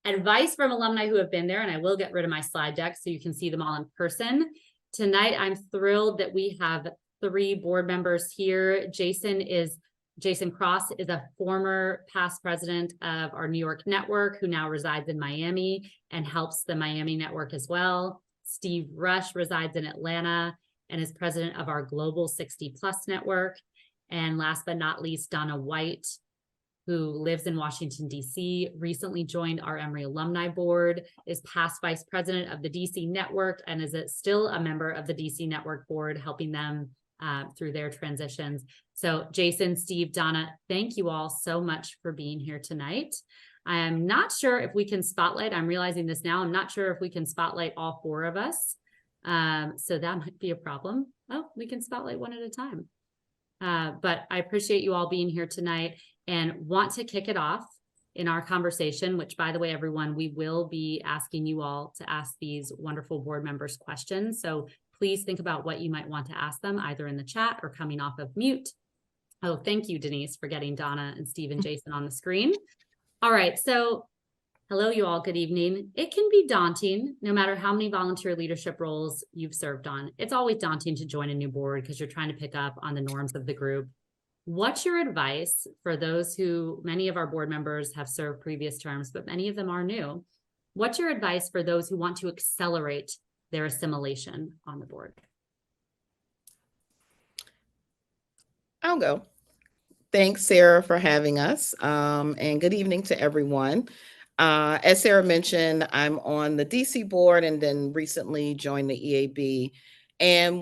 advice from alumni who have been there, and I will get rid of my slide deck so you can see them all in person. Tonight, I'm thrilled that we have 3 board members here. Jason Cross is a former past president of our New York network who now resides in Miami and helps the Miami network as well. Steve Rush resides in Atlanta and is president of our Global 60 Plus network. And last but not least, Donna White, who lives in Washington, D.C., recently joined our Emory Alumni Board, is past vice president of the D.C. network, and is still a member of the D.C. network board, helping them through their transitions. So Jason, Steve, Donna, thank you all so much for being here tonight. I'm not sure if we can spotlight, I'm realizing this now, I'm not sure if we can spotlight all 4 of us. So that might be a problem. Oh, we can spotlight one at a time. But I appreciate you all being here tonight and want to kick it off in our conversation, which, by the way, everyone, we will be asking you all to ask these wonderful board members questions. So please think about what you might want to ask them, either in the chat or coming off of mute. Oh, thank you, Denise, for getting Donna and Steve and Jason on the screen. All right, so hello, you all. Good evening. It can be daunting, no matter how many volunteer leadership roles you've served on. It's always daunting to join a new board because you're trying to pick up on the norms of the group. What's your advice for those who, many of our board members have served previous terms, but many of them are new? What's your advice for those who want to accelerate their assimilation on the board? I'll go. Thanks, Sarah, for having us. And good evening to everyone. As Sarah mentioned, I'm on the DC board and then recently joined the EAB. And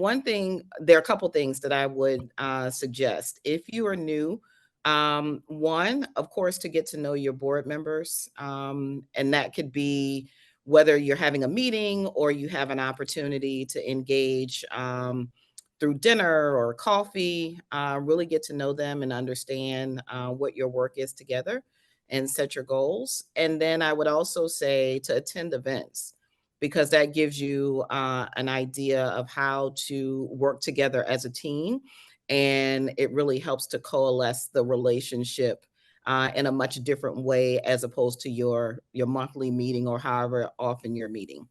there are a couple things that I would suggest. If you are new, one, of course, to get to know your board members. And that could be whether you're having a meeting or you have an opportunity to engage through dinner or coffee, really get to know them and understand what your work is together and set your goals. And then I would also say to attend events, because that gives you an idea of how to work together as a team. And it really helps to coalesce the relationship in a much different way as opposed to your monthly meeting or however often you're meeting.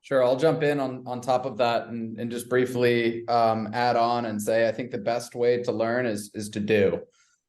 Sure, I'll jump in on top of that and just briefly add on and say, I think the best way to learn is to do.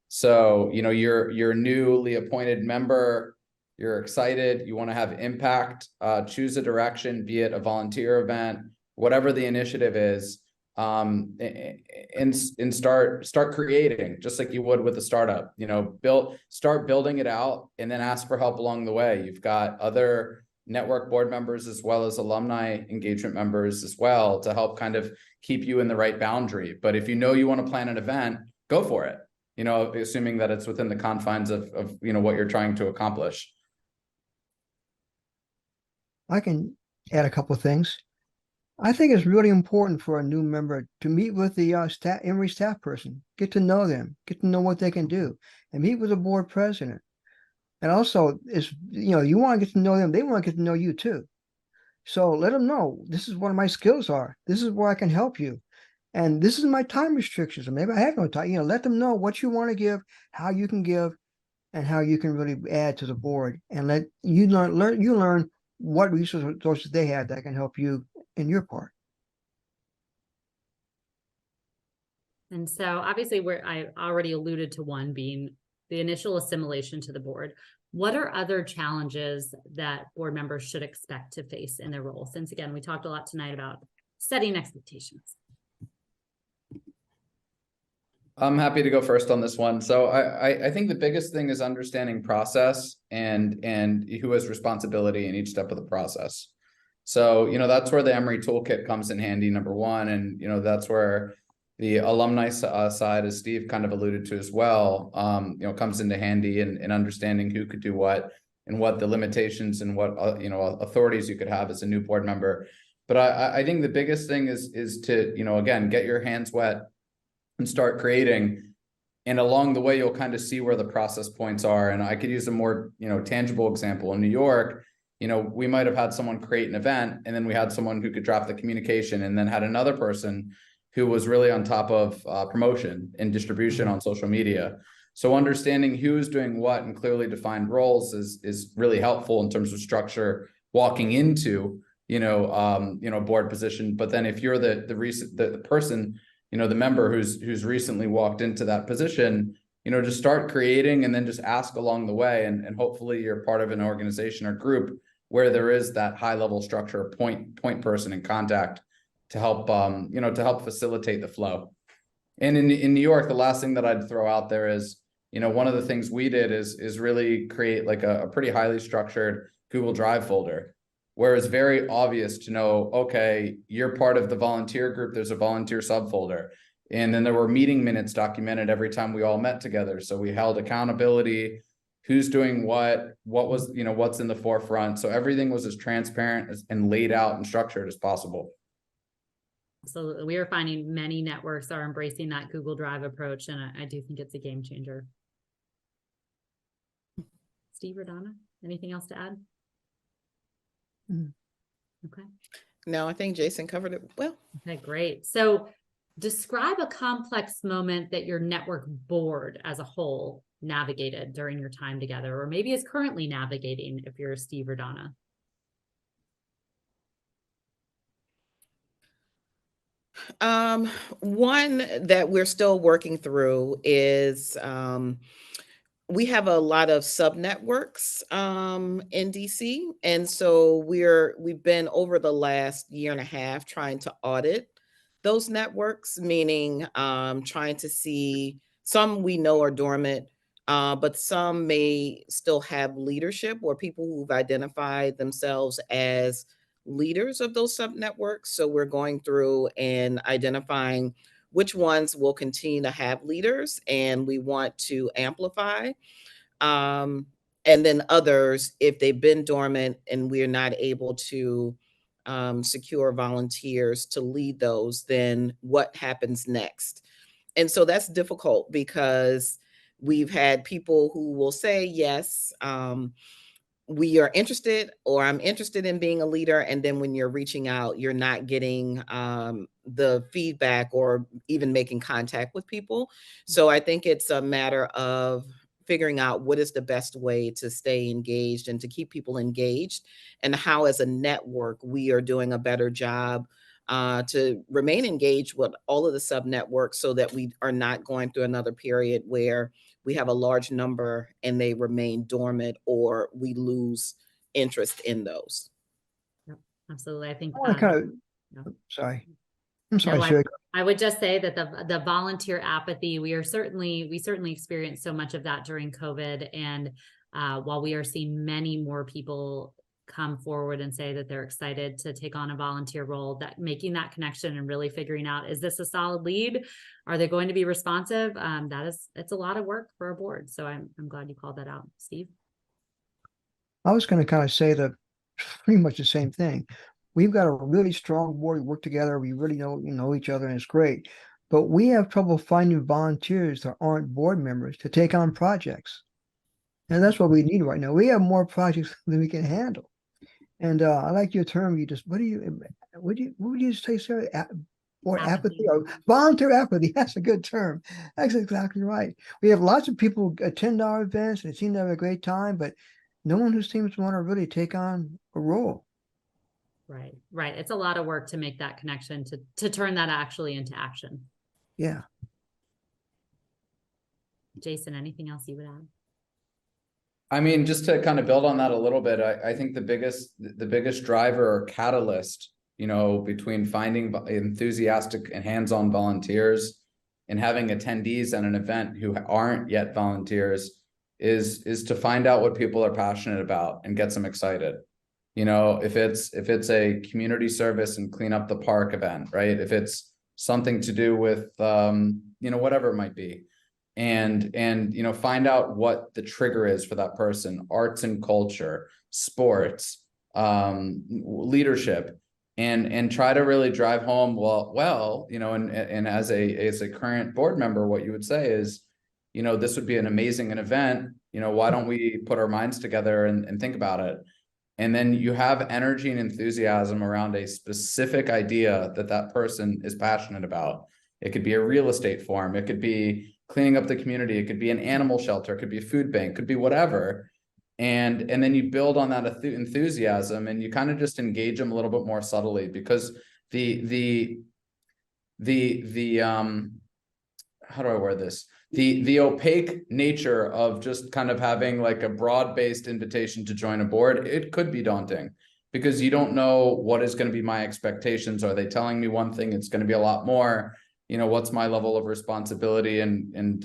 So, you know, you're a newly appointed member, you're excited, you want to have impact, choose a direction, be it a volunteer event, whatever the initiative is, and start creating, just like you would with a startup. You know, start building it out and then ask for help along the way. You've got other network board members as well as alumni engagement members as well to help kind of keep you in the right boundary. But if you know you want to plan an event, go for it, you know, assuming that it's within the confines of you know, what you're trying to accomplish. I can add a couple of things. I think it's really important for a new member to meet with the Emory staff person, get to know them, get to know what they can do, and meet with the board president. And also, you want to get to know them, they want to get to know you too. So let them know, this is what my skills are. This is where I can help you. And this is my time restrictions. Or maybe I have no time. Let them know what you want to give, how you can give, and how you can really add to the board. And let you learn what resources they have that can help you in your part. And so obviously I already alluded to one being the initial assimilation to the board. What are other challenges that board members should expect to face in their role? Since again, we talked a lot tonight about setting expectations. I'm happy to go first on this one. So I think the biggest thing is understanding process and who has responsibility in each step of the process. So, you know, that's where the Emory Toolkit comes in handy, number one. And, you know, that's where the alumni side, as Steve kind of alluded to as well, you know, comes into handy in understanding who could do what and what the limitations and what, you know, authorities you could have as a new board member. But I think the biggest thing is to, you know, again, get your hands wet and start creating. And along the way, you'll kind of see where the process points are. And I could use a more, you know, tangible example. In New York, you know, we might have had someone create an event, and then we had someone who could draft the communication, and then had another person who was really on top of promotion and distribution on social media. So understanding who's doing what and clearly defined roles is really helpful in terms of structure walking into, board position. But then if you're the person, the member who's recently walked into that position, just start creating and then just ask along the way. And hopefully you're part of an organization or group where there is that high level structure, point person in contact to help, to help facilitate the flow. And in New York, the last thing that I'd throw out there is, one of the things we did is really create like a pretty highly structured Google Drive folder, where it's very obvious to know, okay, you're part of the volunteer group, there's a volunteer subfolder. And then there were meeting minutes documented every time we all met together. So we held accountability, who's doing what was, what's in the forefront. So everything was as transparent and laid out and structured as possible. Absolutely. We are finding many networks are embracing that Google Drive approach, and I do think it's a game changer. Steve or Donna, anything else to add? Okay. No, I think Jason covered it well. Okay, great. So describe a complex moment that your network board as a whole navigated during your time together, or maybe is currently navigating if you're Steve or Donna. One that we're still working through is we have a lot of sub networks in DC, and so we've been over the last year and a half trying to audit those networks, meaning trying to see some we know are dormant, but some may still have leadership or people who've identified themselves as leaders of those sub networks. So we're going through and identifying which ones will continue to have leaders and we want to amplify. And then others, if they've been dormant and we're not able to secure volunteers to lead those, then what happens next? And so that's difficult because we've had people who will say, yes, we are interested, or I'm interested in being a leader. And then when you're reaching out, you're not getting the feedback or even making contact with people. So I think it's a matter of figuring out what is the best way to stay engaged and to keep people engaged, and how as a network we are doing a better job to remain engaged with all of the sub networks so that we are not going through another period where we have a large number and they remain dormant or we lose interest in those. Yep, absolutely. I think no. Sorry. I'm sorry, No, Sherry. I would just say that the volunteer apathy, we certainly experienced so much of that during COVID. And while we are seeing many more people come forward and say that they're excited to take on a volunteer role, that making that connection and really figuring out, is this a solid lead? Are they going to be responsive? It's a lot of work for a board. So I'm glad you called that out, Steve. I was going to kind of say that pretty much the same thing. We've got a really strong board. We work together. We really know each other, and it's great. But we have trouble finding volunteers that aren't board members to take on projects. And that's what we need right now. We have more projects than we can handle. And I like your term. What would you say, Sarah? Apathy or volunteer apathy. That's a good term. That's exactly right. We have lots of people attend our events and seem to have a great time, but no one who seems to want to really take on a role. Right. It's a lot of work to make that connection, to turn that actually into action. Yeah. Jason, anything else you would add? I mean, just to kind of build on that a little bit, I think the biggest driver or catalyst, between finding enthusiastic and hands-on volunteers and having attendees at an event who aren't yet volunteers is to find out what people are passionate about and get them excited. If it's a community service and clean up the park event, right? If it's something to do with, whatever it might be. And find out what the trigger is for that person: arts and culture, sports, leadership, and try to really drive home, and as a current board member, what you would say is, this would be an amazing event. Why don't we put our minds together and think about it? And then you have energy and enthusiasm around a specific idea that person is passionate about. It could be a real estate farm. It could be cleaning up the community. It could be an animal shelter. It could be a food bank. It could be whatever. And then you build on that enthusiasm, and you kind of just engage them a little bit more subtly, because the how do I word this? The opaque nature of just kind of having like a broad-based invitation to join a board, it could be daunting, because you don't know what is going to be my expectations. Are they telling me one thing? It's going to be a lot more. You know, what's my level of responsibility, and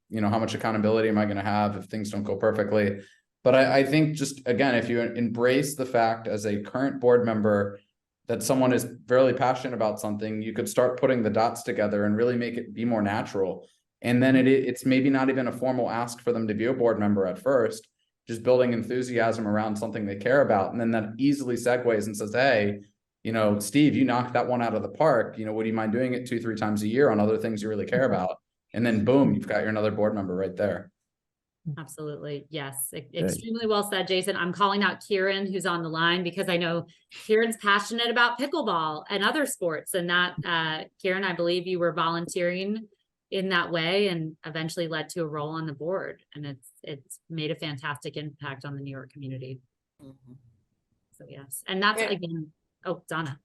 you know, how much accountability am I going to have if things don't go perfectly? But I think, just again, if you embrace the fact as a current board member that someone is fairly passionate about something, you could start putting the dots together and really make it be more natural. And then it's maybe not even a formal ask for them to be a board member at first, just building enthusiasm around something they care about. And then that easily segues and says, hey, you know, Steve, you knocked that one out of the park. You know, would you mind doing it 2-3 times a year on other things you really care about? And then boom, you've got your another board member right there. Absolutely. Yes. Extremely well said, Jason. I'm calling out Kieran, who's on the line, because I know Kieran's passionate about pickleball and other sports, and that, Kieran, I believe you were volunteering in that way and eventually led to a role on the board, and it's made a fantastic impact on the New York community. Mhm. So yes. And that's Yeah. again, oh, Donna.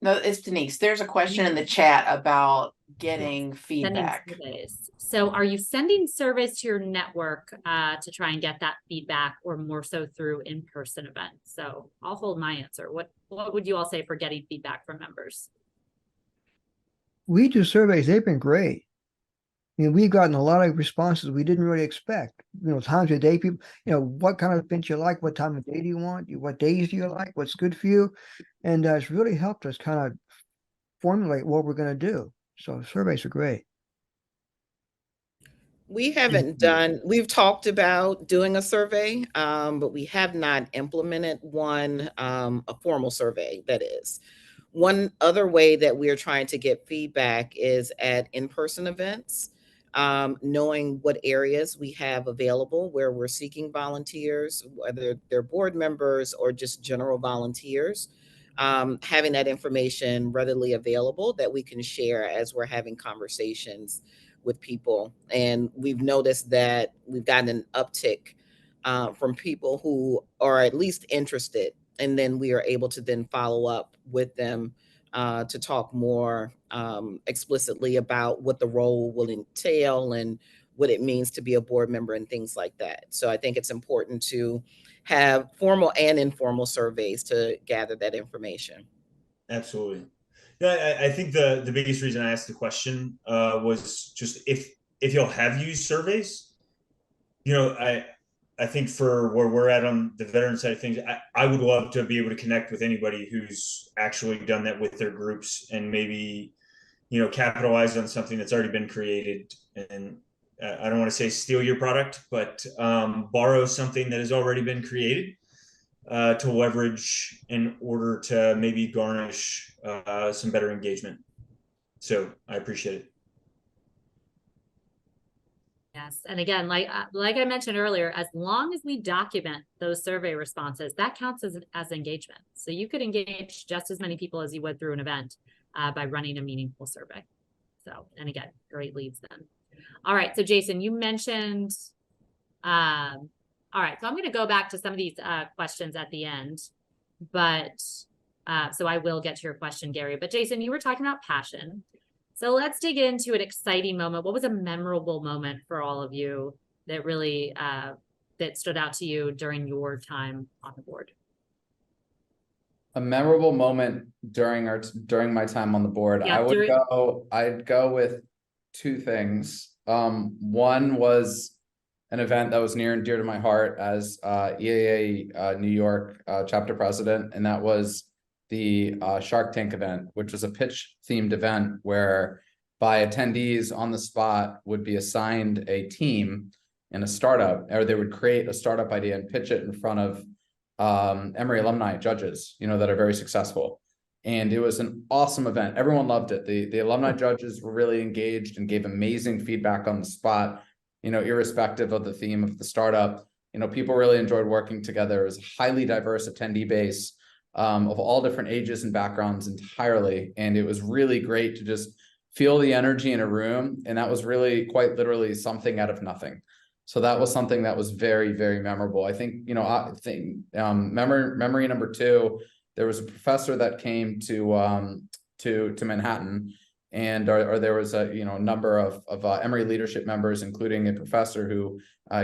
No, it's Denise. There's a question in the chat about getting Sending feedback. surveys. So are you sending surveys to your network to try and get that feedback, or more so through in-person events? So I'll hold my answer. What would you all say for getting feedback from members? We do surveys, they've been great. I mean, we've gotten a lot of responses we didn't really expect. You know, times of day, people, you know, what kind of events you like, what time of day do you want, what days do you like, what's good for you? And it's really helped us kind of formulate what we're going to do. So surveys are great. We haven't done, we've talked about doing a survey, but we have not implemented one, a formal survey, that is. One other way that we're trying to get feedback is at in-person events, knowing what areas we have available where we're seeking volunteers, whether they're board members or just general volunteers. Having that information readily available that we can share as we're having conversations with people. And we've noticed that we've gotten an uptick from people who are at least interested. And then we are able to then follow up with them to talk more explicitly about what the role will entail and what it means to be a board member and things like that. So I think it's important to have formal and informal surveys to gather that information. Absolutely. Yeah, I think the biggest reason I asked the question was just if y'all have used surveys. You know, I think for where we're at on the veteran side of things, I would love to be able to connect with anybody who's actually done that with their groups and maybe, you know, capitalize on something that's already been created. And I don't want to say steal your product, but borrow something that has already been created to leverage in order to maybe garnish some better engagement. So I appreciate it. Yes. And again, like I mentioned earlier, as long as we document those survey responses, that counts as engagement. So you could engage just as many people as you would through an event by running a meaningful survey. So, and again, great leads then. All right. So Jason, you mentioned, all right, so I'm going to go back to some of these questions at the end, but so I will get to your question, Gary. But Jason, you were talking about passion. So let's dig into an exciting moment. What was a memorable moment for all of you that really that stood out to you during your time on the board? A memorable moment during my time on the board, Yeah, I'd go with two things. One was an event that was near and dear to my heart as EAA New York chapter president, and that was the Shark Tank event, which was a pitch themed event where by attendees on the spot would be assigned a team in a startup, or they would create a startup idea and pitch it in front of Emory alumni judges, you know, that are very successful. And it was an awesome event. Everyone loved it. The alumni judges were really engaged and gave amazing feedback on the spot, you know, irrespective of the theme of the startup. You know, people really enjoyed working together. It was a highly diverse attendee base of all different ages and backgrounds entirely. And it was really great to just feel the energy in a room. And that was really quite literally something out of nothing. So that was something that was very, very memorable. I think, memory number two, there was a professor that came to Manhattan, and there was a number of Emory leadership members, including a professor who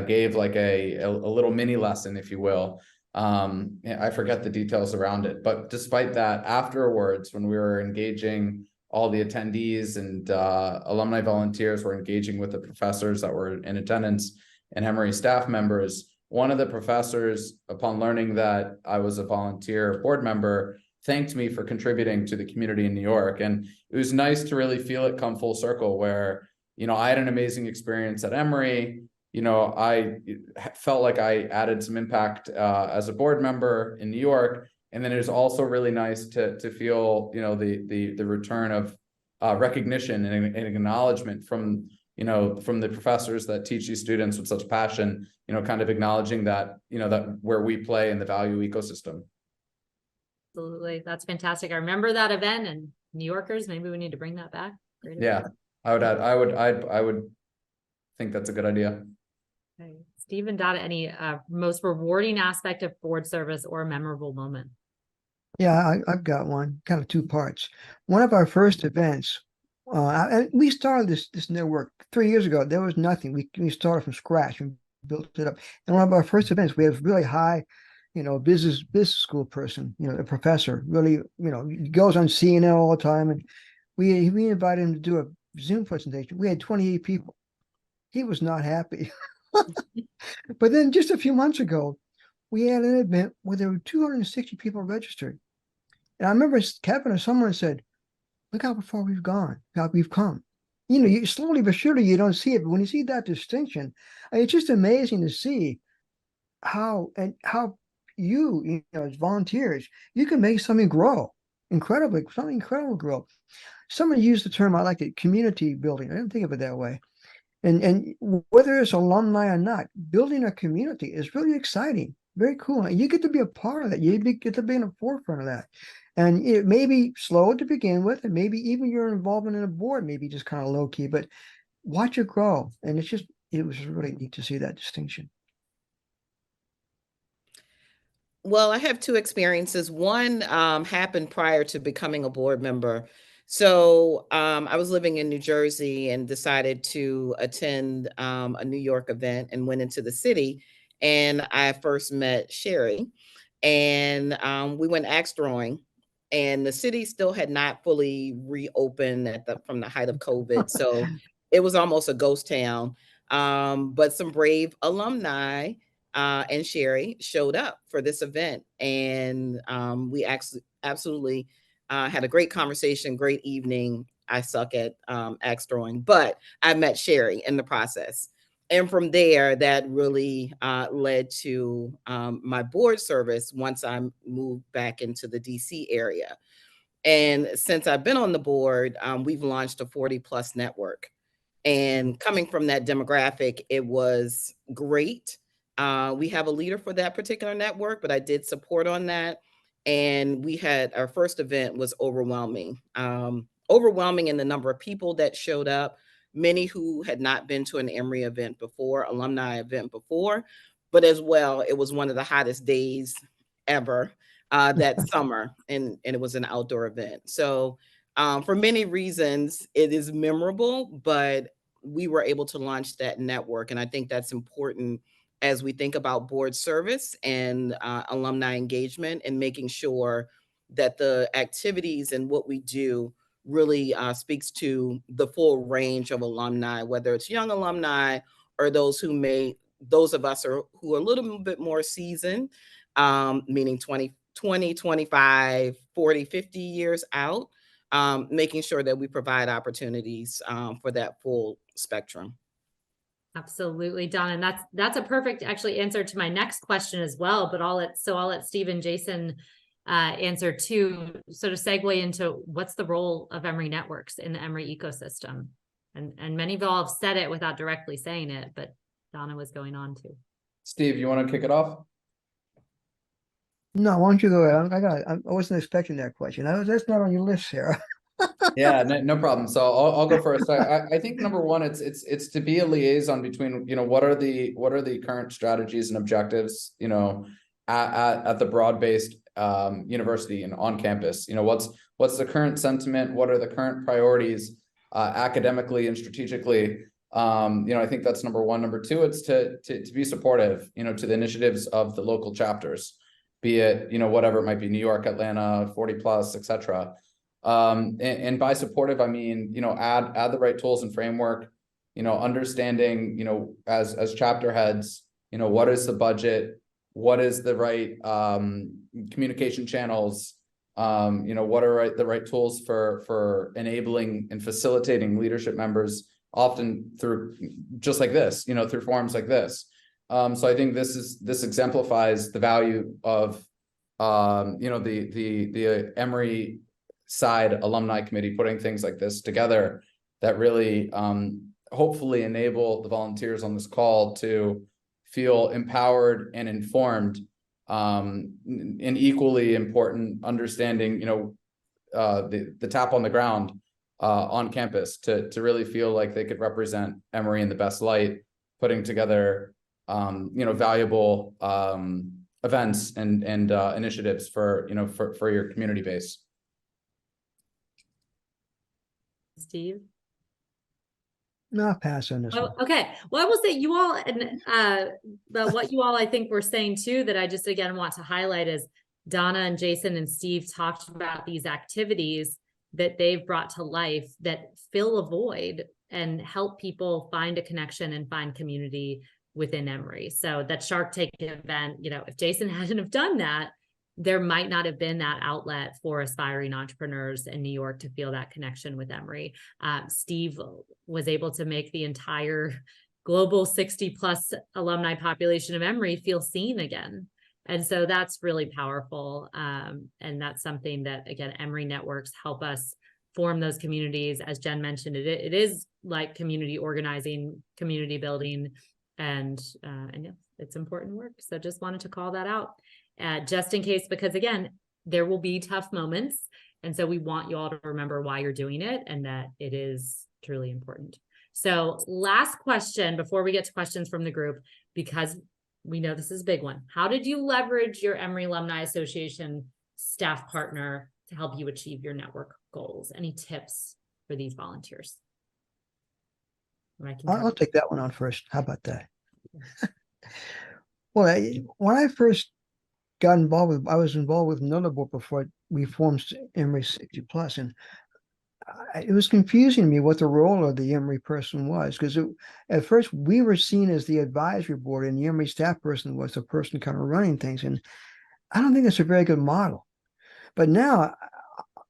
gave like a little mini lesson, if you will. I forget the details around it, but despite that, afterwards, when we were engaging all the attendees and alumni volunteers were engaging with the professors that were in attendance and Emory staff members, one of the professors, upon learning that I was a volunteer board member, thanked me for contributing to the community in New York. And it was nice to really feel it come full circle where, I had an amazing experience at Emory. I felt like I added some impact as a board member in New York. And then it was also really nice to feel, the return of recognition and acknowledgement from the professors that teach these students with such passion, kind of acknowledging that, that where we play in the value ecosystem. Absolutely. That's fantastic. I remember that event, and New Yorkers, maybe we need to bring that back. Great Yeah, event. I would think that's a good idea. Okay. Steve and Donna, any most rewarding aspect of board service or a memorable moment? Yeah, I've got one, kind of two parts. One of our first events, and we started this network 3 years ago. There was nothing. We started from scratch and built it up. And one of our first events, we had a really high, business school person, a professor, really, he goes on CNN all the time. And we invited him to do a Zoom presentation. We had 28 people. He was not happy. But then just a few months ago, we had an event where there were 260 people registered. And I remember Kevin or someone said, look how far we've gone, how we've come. You slowly but surely you don't see it, but when you see that distinction, it's just amazing to see how you as volunteers, you can make something grow something incredible grow. Someone used the term, I like it, community building. I didn't think of it that way. And whether it's alumni or not, building a community is really exciting, very cool. And you get to be a part of that. You get to be in the forefront of that. And it may be slow to begin with, and maybe even your involvement in a board may be just kind of low key, but watch it grow. And it was really neat to see that distinction. Well, I have two experiences. One happened prior to becoming a board member. So I was living in New Jersey and decided to attend a New York event and went into the city. And I first met Sherry, and we went axe throwing. And the city still had not fully reopened from the height of COVID. So it was almost a ghost town. But some brave alumni and Sherry showed up for this event. And we absolutely had a great conversation, great evening. I suck at axe throwing, but I met Sherry in the process. And from there, that really led to my board service once I moved back into the DC area. And since I've been on the board, we've launched a 40+ network. And coming from that demographic, it was great. We have a leader for that particular network, but I did support on that. And we had our first event was overwhelming in the number of people that showed up, many who had not been to an Emory event before, alumni event before, but as well, it was one of the hottest days ever that summer, and it was an outdoor event. So for many reasons, it is memorable, but we were able to launch that network. And I think that's important as we think about board service and alumni engagement, and making sure that the activities and what we do really speaks to the full range of alumni, whether it's young alumni or those of us who are a little bit more seasoned, meaning 20, 25, 40, 50 years out, making sure that we provide opportunities for that full spectrum. Absolutely, Donna. And that's a perfect actually answer to my next question as well, but I'll let Steve and Jason answer too. So to segue into what's the role of Emory Networks in the Emory ecosystem? And many of y'all have said it without directly saying it, but Donna was going on to. Steve, you want to kick it off? No, why don't you go ahead? I wasn't expecting that question. That's not on your list, Sarah. Yeah, no problem. So I'll go first. I think number one, it's to be a liaison between, what are the current strategies and objectives, at the broad-based university and on campus. What's the current sentiment? What are the current priorities academically and strategically? I think that's number one. Number two, it's to be supportive, to the initiatives of the local chapters, be it, whatever it might be, New York, Atlanta, 40+, etc. And by supportive, I mean, add the right tools and framework, understanding, as chapter heads, what is the budget, what is the right communication channels, what are the right tools for enabling and facilitating leadership members, often through just like this, through forums like this. So I think this exemplifies the value of the Emory side alumni committee putting things like this together that really hopefully enable the volunteers on this call to feel empowered and informed, and equally important understanding, the tap on the ground on campus to really feel like they could represent Emory in the best light, putting together valuable events and initiatives for your community base. Steve? No, I'll pass on this one. Oh, okay. Well, I will say you all, and what you all I think were saying too, that I just again want to highlight is Donna and Jason and Steve talked about these activities that they've brought to life that fill a void and help people find a connection and find community within Emory. So that Shark Tank event, if Jason hadn't have done that, there might not have been that outlet for aspiring entrepreneurs in New York to feel that connection with Emory. Steve was able to make the entire global 60+ alumni population of Emory feel seen again. And so that's really powerful. And that's something that, again, Emory networks help us form those communities. As Jen mentioned, it is like community organizing, community building, and yeah, it's important work. So just wanted to call that out. Just in case, because again, there will be tough moments. And so we want you all to remember why you're doing it and that it is truly important. So last question before we get to questions from the group, because we know this is a big one. How did you leverage your Emory Alumni Association staff partner to help you achieve your network goals? Any tips for these volunteers? I'll take that one on first. How about that? Well, when I first got involved I was involved with another board before we formed Emory 60+, and it was confusing to me what the role of the Emory person was, because at first we were seen as the advisory board and the Emory staff person was the person kind of running things. And I don't think it's a very good model. But now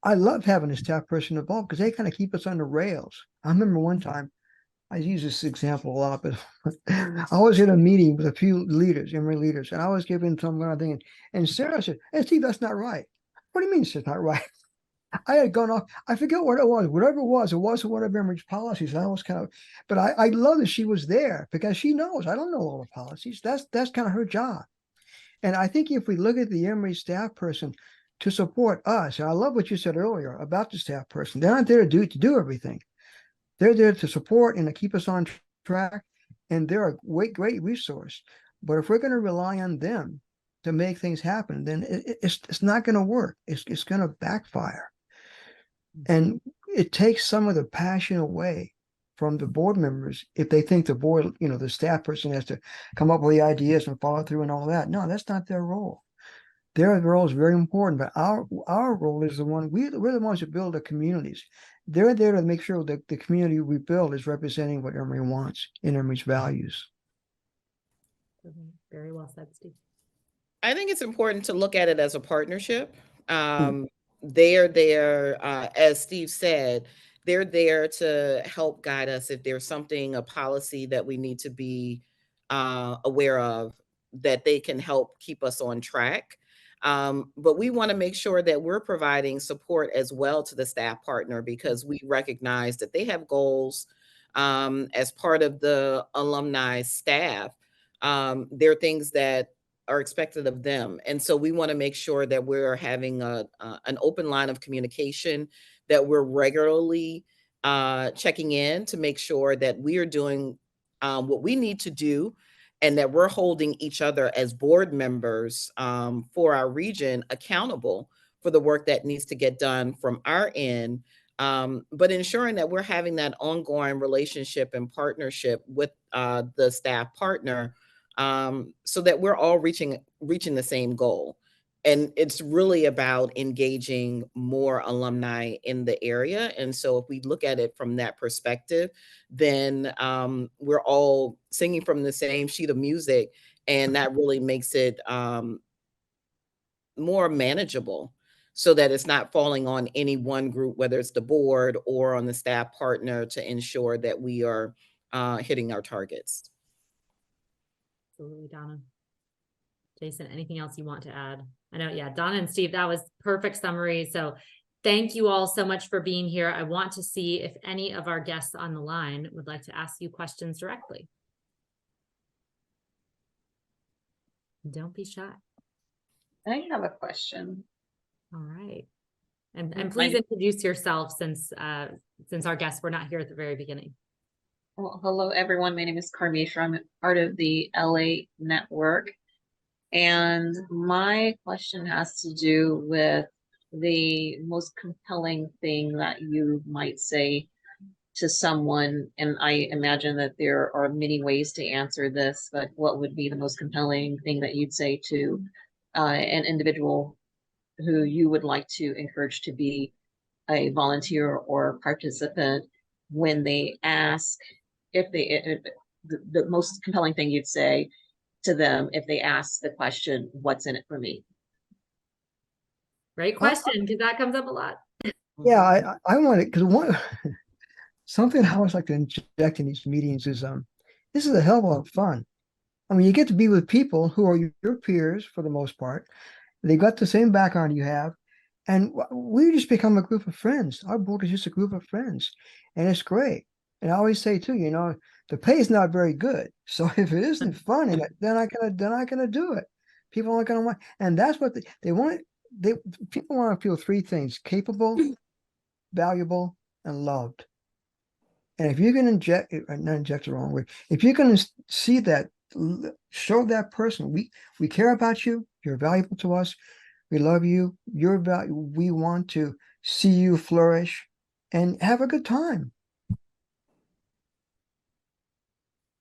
I love having a staff person involved because they kind of keep us on the rails. I remember one time, I use this example a lot, but I was in a meeting with a few leaders, Emory leaders, and I was giving some kind of thing. And Sarah said, "Hey, Steve, that's not right." "What do you mean it's not right?" I had gone off. I forget what it was. Whatever it was one of Emory's policies. I was kind of, but I love that she was there because she knows I don't know all the policies. That's kind of her job. And I think if we look at the Emory staff person to support us, and I love what you said earlier about the staff person. They're not there to do everything. They're there to support and to keep us on track, and they're a great resource. But if we're going to rely on them to make things happen, then it's not going to work. It's going to backfire. And it takes some of the passion away from the board members if they think the board, the staff person has to come up with the ideas and follow through and all that. No, that's not their role. Their role is very important, but our role is the one, we're the ones who build the communities. They're there to make sure that the community we build is representing what Emory wants and Emory's values. Very well said, Steve. I think it's important to look at it as a partnership. They're there, as Steve said, they're there to help guide us if there's something, a policy that we need to be aware of, that they can help keep us on track. But we want to make sure that we're providing support as well to the staff partner, because we recognize that they have goals as part of the alumni staff. There are things that are expected of them. And so we want to make sure that we're having an open line of communication that we're regularly checking in to make sure that we are doing what we need to do, and that we're holding each other as board members for our region accountable for the work that needs to get done from our end, but ensuring that we're having that ongoing relationship and partnership with the staff partner, so that we're all reaching the same goal. And it's really about engaging more alumni in the area. And so if we look at it from that perspective, then we're all singing from the same sheet of music, and that really makes it more manageable, so that it's not falling on any one group, whether it's the board or on the staff partner, to ensure that we are hitting our targets. Absolutely, Donna. Jason, anything else you want to add? I know, yeah, Donna and Steve, that was perfect summary. So thank you all so much for being here. I want to see if any of our guests on the line would like to ask you questions directly. Don't be shy. I have a question. All right. And My- please introduce yourself, since our guests were not here at the very beginning. Well, hello, everyone. My name is Carmisha. I'm part of the LA network. And my question has to do with the most compelling thing that you might say to someone. And I imagine that there are many ways to answer this, but what would be the most compelling thing that you'd say to an individual who you would like to encourage to be a volunteer or participant when they ask, the most compelling thing you'd say to them if they ask the question, what's in it for me? Great question, because that comes up a lot. Yeah, I want it, because one something I always like to inject in these meetings is this is a hell of a lot of fun. I mean, you get to be with people who are your peers for the most part. They got the same background you have, and we just become a group of friends. Our board is just a group of friends, and it's great. And I always say too, the pay is not very good. So if it isn't fun in it, then I gonna do it. People aren't gonna want, and that's what they want. People want to feel three things: capable, valuable, and loved. And if you can not inject the wrong word, if you can see that, show that person, we care about you, you're valuable to us, we love you, you're valuable, we want to see you flourish and have a good time.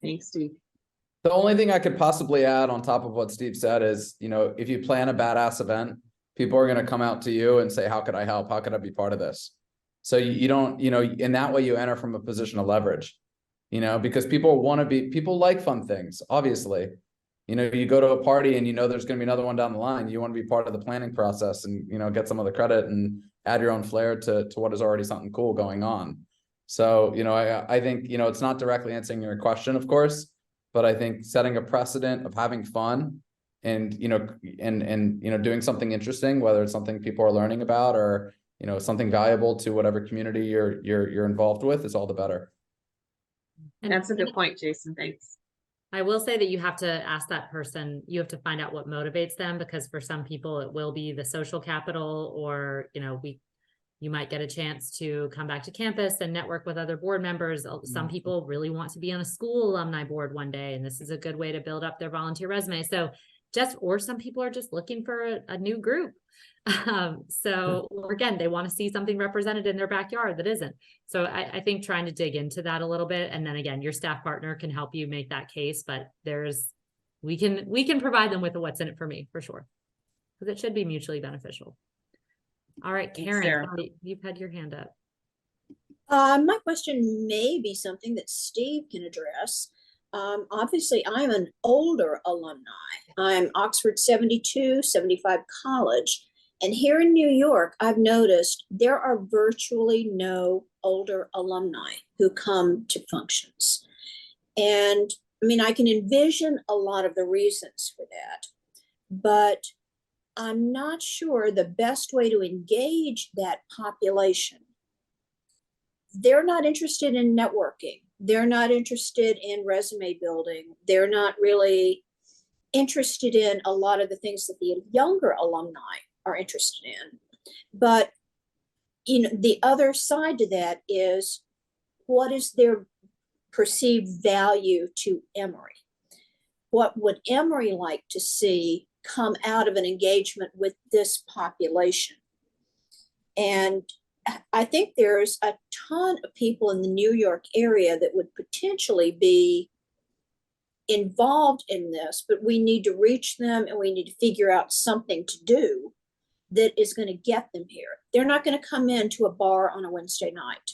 Thanks, Steve. The only thing I could possibly add on top of what Steve said is, if you plan a badass event, people are going to come out to you and say, how could I help? How could I be part of this? So you don't, in that way you enter from a position of leverage, because people like fun things, obviously. You go to a party and there's going to be another one down the line. You want to be part of the planning process and, get some of the credit and add your own flair to what is already something cool going on. So, I think, it's not directly answering your question, of course, but I think setting a precedent of having fun and, doing something interesting, whether it's something people are learning about or, something valuable to whatever community you're involved with, is all the better. And That's a good point, Jason. Thanks. I will say that you have to ask that person, you have to find out what motivates them, because for some people it will be the social capital, or, you might get a chance to come back to campus and network with other board members. Some people really want to be on a school alumni board one day, and this is a good way to build up their volunteer resume. So or some people are just looking for a new group. Or again, they want to see something represented in their backyard that isn't. So I think trying to dig into that a little bit, and then again, your staff partner can help you make that case, but we can provide them with a what's in it for me, for sure, because it should be mutually beneficial. All right, Thanks, Karen, Sarah. you've had your hand up. My question may be something that Steve can address. Obviously, I'm an older alumni. I'm Oxford 72, 75 college. And here in New York, I've noticed there are virtually no older alumni who come to functions. And I mean, I can envision a lot of the reasons for that, but I'm not sure the best way to engage that population. They're not interested in networking. They're not interested in resume building. They're not really interested in a lot of the things that the younger alumni are interested in. But the other side to that is, what is their perceived value to Emory? What would Emory like to see come out of an engagement with this population? And I think there's a ton of people in the New York area that would potentially be involved in this, but we need to reach them and we need to figure out something to do that is going to get them here. They're not going to come into a bar on a Wednesday night,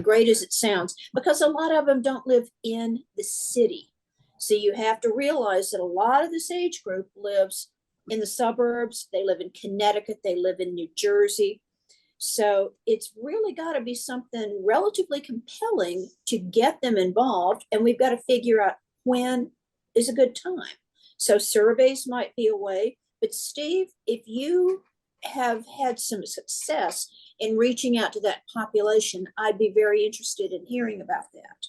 great as it sounds, because a lot of them don't live in the city. So you have to realize that a lot of this age group lives in the suburbs. They live in Connecticut. They live in New Jersey. So it's really got to be something relatively compelling to get them involved. And we've got to figure out when is a good time. So surveys might be a way. But Steve, if you have had some success in reaching out to that population, I'd be very interested in hearing about that.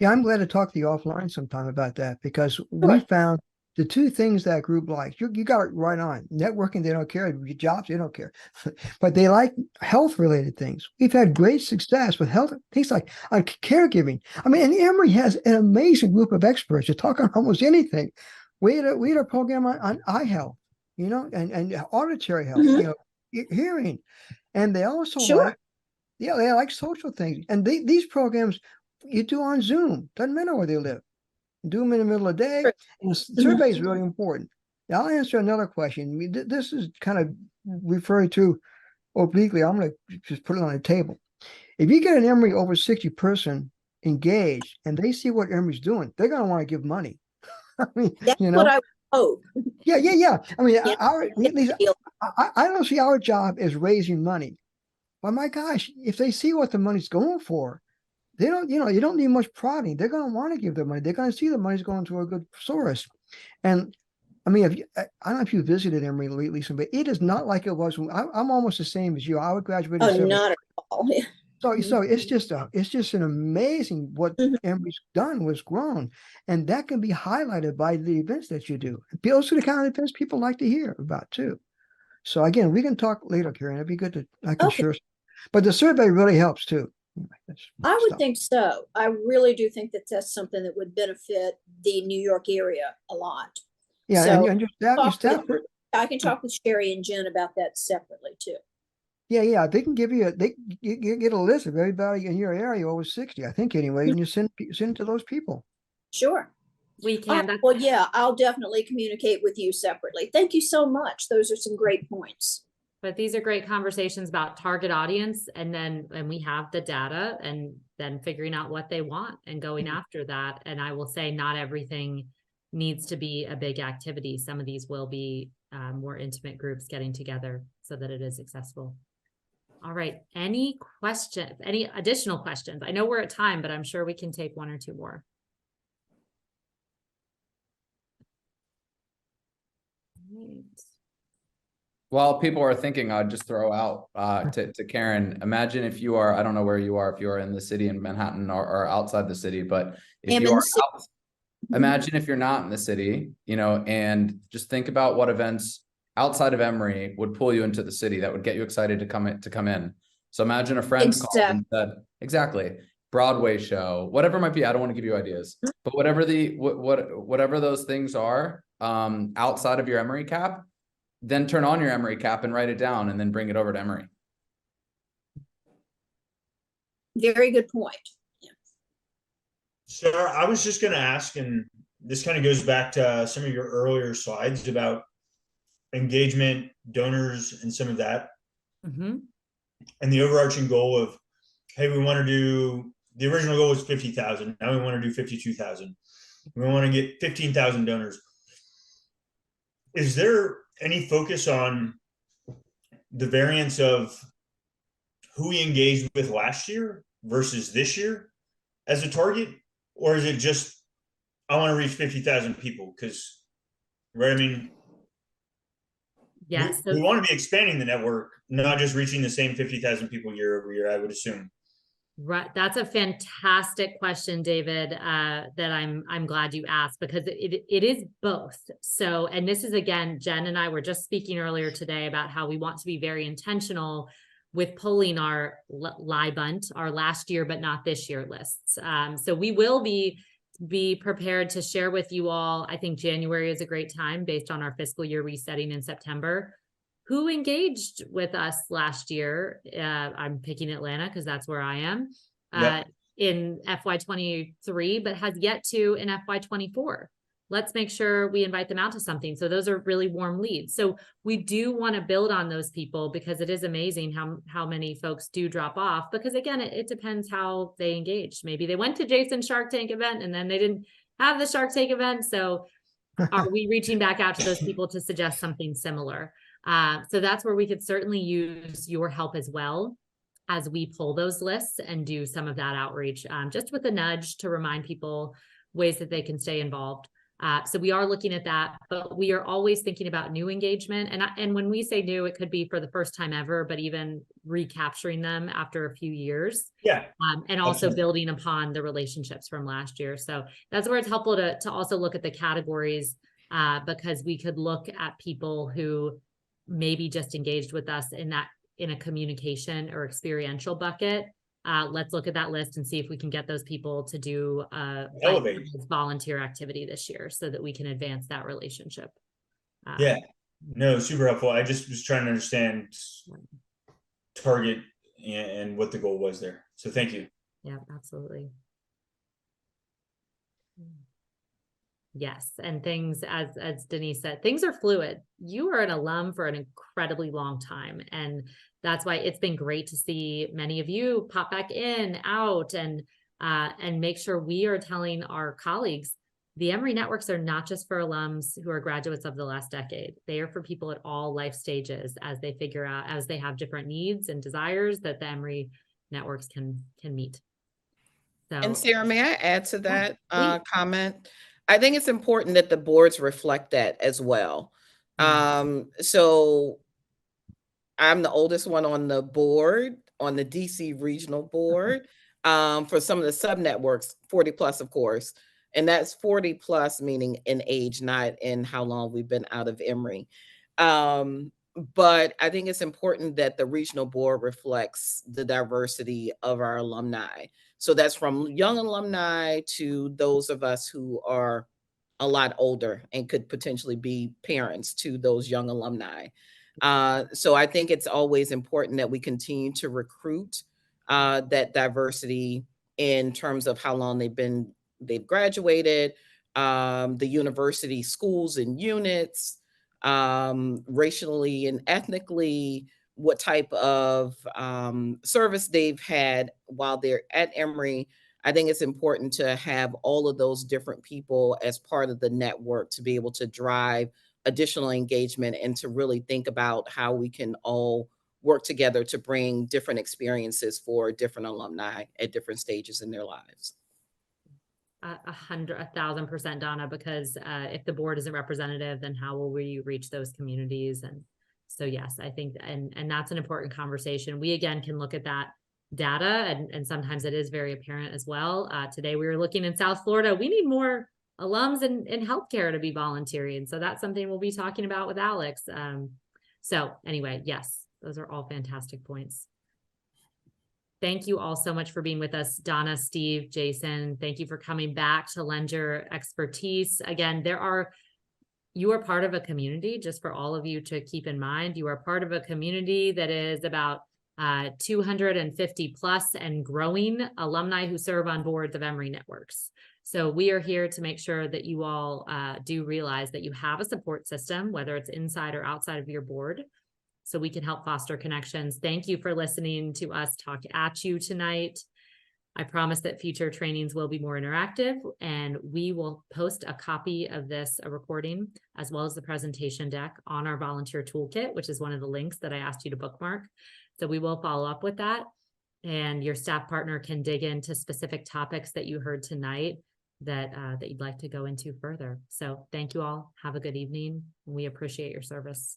Yeah, I'm glad to talk to you offline sometime about that, because we found the two things that group likes. You got it right on. Networking, they don't care. Jobs, they don't care. But they like health-related things. We've had great success with health, things like caregiving. I mean, and Emory has an amazing group of experts to talk on almost anything. We had a program on eye health, and auditory health, hearing. And they also they like social things. And these programs you do on Zoom. Doesn't matter where they live. Do them in the middle of the day. And the survey is really important. Now I'll answer another question. This is kind of referred to obliquely. I'm going to just put it on the table. If you get an Emory over 60 person engaged and they see what Emory's doing, they're going to want to give money. I mean, that's what I hope. Yeah. I mean, I don't see our job as raising money. But my gosh, if they see what the money's going for, they don't, you don't need much prodding. They're going to want to give their money. They're going to see the money's going to a good source. And I mean, I don't know if you visited Emory lately, but it is not like it was. I'm almost the same as you. I would graduate. Not at all. So it's just an amazing what Emory's done was grown, and that can be highlighted by the events that you do. Those are the kind of events people like to hear about too. So again, we can talk later, Karen. It'd be good to I can share. But the survey really helps too. I would think so. I really do think that that's something that would benefit the New York area a lot. Yeah, so and your staff. I can talk with Sherry and Jen about that separately too. Yeah, they can give you you get a list of everybody in your area over 60, I think anyway, and you send it to those people. Sure. We can. Well, yeah, I'll definitely communicate with you separately. Thank you so much. Those are some great points. But these are great conversations about target audience, and we have the data, and then figuring out what they want and going after that. And I will say not everything needs to be a big activity. Some of these will be more intimate groups getting together so that it is accessible. All right. Any questions, any additional questions? I know we're at time, but I'm sure we can take one or two more. Right. While people are thinking, I'd just throw out to Karen, imagine if you are, I don't know where you are, if you are in the city in Manhattan or outside the city, but if you are imagine if you're not in the city, and just think about what events outside of Emory would pull you into the city that would get you excited to come in. So imagine a friend called and said, exactly, Broadway show, whatever it might be. I don't want to give you ideas, but whatever whatever those things are outside of your Emory cap, then turn on your Emory cap and write it down and then bring it over to Emory. Very good point. Yeah. Sarah, I was just going to ask, and this kind of goes back to some of your earlier slides about engagement, donors, and some of that. Mm-hmm. And the overarching goal of, hey, we want to do, the original goal was 50,000. Now we want to do 52,000. We want to get 15,000 donors. Is there any focus on the variance of who we engaged with last year versus this year as a target? Or is it just, I want to reach 50,000 people? Because, right, I mean, yes, we want to be expanding the network, not just reaching the same 50,000 people year over year, I would assume. Right. That's a fantastic question, David, that I'm glad you asked, because it is both. So, and this is, again, Jen and I were just speaking earlier today about how we want to be very intentional with pulling our Libunt, our last year, but not this year lists. So we will be prepared to share with you all. I think January is a great time based on our fiscal year resetting in September. Who engaged with us last year? I'm picking Atlanta because that's where I am. Yep. In FY23, but has yet to in FY24. Let's make sure we invite them out to something. So those are really warm leads. So we do want to build on those people because it is amazing how many folks do drop off, because again, it depends how they engaged. Maybe they went to Jason's Shark Tank event and then they didn't have the Shark Tank event. So are we reaching back out to those people to suggest something similar? So that's where we could certainly use your help as well as we pull those lists and do some of that outreach, just with a nudge to remind people ways that they can stay involved. So we are looking at that, but we are always thinking about new engagement. And when we say new, it could be for the first time ever, but even recapturing them after a few years. Yeah. And also Absolutely. building upon the relationships from last year. So that's where it's helpful to also look at the categories, because we could look at people who maybe just engaged with us in a communication or experiential bucket. Let's look at that list and see if we can get those people to do Elevate. volunteer activity this year so that we can advance that relationship. Yeah. No, super helpful. I just was trying to understand target and what the goal was there. So thank you. Yeah, absolutely. Yes, and things, as Denise said, things are fluid. You are an alum for an incredibly long time, and that's why it's been great to see many of you pop back in, out, and make sure we are telling our colleagues the Emory networks are not just for alums who are graduates of the last decade. They are for people at all life stages as they figure out, as they have different needs and desires that the Emory networks can meet. So, And Sarah, may I add to that please. comment? I think it's important that the boards reflect that as well. So I'm the oldest one on the board, on the DC regional board, for some of the sub networks, 40 plus, of course. And that's 40 plus, meaning in age, not in how long we've been out of Emory. But I think it's important that the regional board reflects the diversity of our alumni. So that's from young alumni to those of us who are a lot older and could potentially be parents to those young alumni. So I think it's always important that we continue to recruit that diversity in terms of how long they've graduated, the university schools and units, racially and ethnically, what type of service they've had while they're at Emory. I think it's important to have all of those different people as part of the network to be able to drive additional engagement and to really think about how we can all work together to bring different experiences for different alumni at different stages in their lives. 1,000%, Donna, because if the board isn't representative, then how will we reach those communities? And so, yes, I think, and that's an important conversation. We, again, can look at that data, and sometimes it is very apparent as well. Today, we were looking in South Florida. We need more alums in healthcare to be volunteering. So that's something we'll be talking about with Alex. So anyway, yes, those are all fantastic points. Thank you all so much for being with us, Donna, Steve, Jason. Thank you for coming back to lend your expertise. Again, you are part of a community, just for all of you to keep in mind. You are part of a community that is about 250 plus and growing alumni who serve on boards of Emory networks. So we are here to make sure that you all do realize that you have a support system, whether it's inside or outside of your board, so we can help foster connections. Thank you for listening to us talk at you tonight. I promise that future trainings will be more interactive, and we will post a copy of this, a recording, as well as the presentation deck on our volunteer toolkit, which is one of the links that I asked you to bookmark. So we will follow up with that, and your staff partner can dig into specific topics that you heard tonight that you'd like to go into further. So thank you all. Have a good evening. We appreciate your service.